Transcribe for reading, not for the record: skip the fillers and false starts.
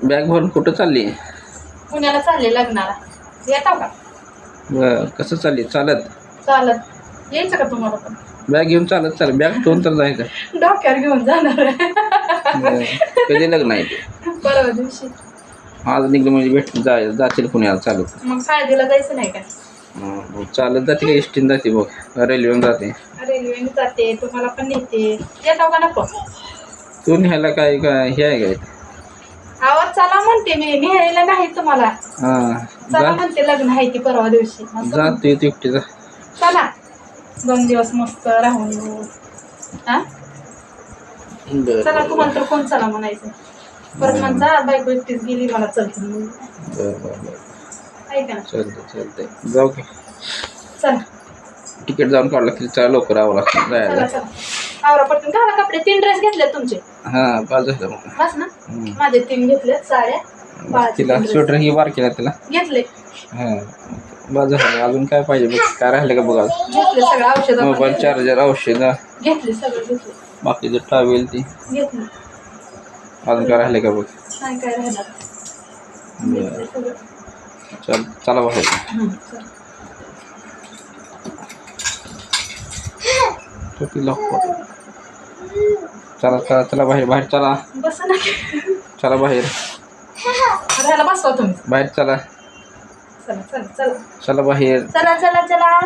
Bag भरून कुठं चालली? पुण्याला चालले लग्नाला. येता का? कसं चालली? चालत? चालत यायचं का तुम्हाला पण? बॅग घेऊन चालत चाल. बॅग ठेवून तर जायचं. डोक्यावर घेऊन जाणार आहे. कधी लग्न आहे ते? परवा दिवशी. आज निघलं म्हणजे भेट जातील पुण्याला चालत. मग सायदीला जायचं नाही का? चालत जाते का एसटीने जाते बघ? रेल्वेने जाते? रेल्वेने जाते, तुम्हाला पण नेते. येतो का नको? तू न्यायला काय काय हे आहे काय? आवाज चला म्हणते मी, न्यायला नाही तुम्हाला. चला जा म्हणते, लग्न आहे ती परवा दिवशी. जा तू एकटी जा. चला 2 दिवस मस्त राहून येऊ. हा चला, तुम्हाला तर कोण चला म्हणायचं? परत म्हणता बायको एकटीच गेली, मला चलते. ऐका ना, चालतंय जाऊ की. चला तिकीट जाऊन काढलं की चला लवकर आवरा जायला. चला चला आवरा पटकन. घाला कपडे. 3 ड्रेस घेतले तुमचे? पाच झालं मग. बस ना. माझे 3 घेतले साड्या. तिला स्वेटर ही वार केला तिला घेतले. बस झालं. अजून काय पाहिजे बघ? काय राहिलं का बघा? घेतले सगळं. औषध मोबाईल चार्जर औषध घेतले, सगळं घेतले. बाकीचं ट्रॅव्हल ती घेतले. अजून काय राहिलं का बघ? नाही काय राहिलं. घेतले सगळं. चला बाहेर. चला चला चला बाहेर बाहेर चला. बस ना. चला बाहेर राहायला बसवा तुम्ही. बाहेर चला. चला चला चला चला बाहेर. चला चला चला.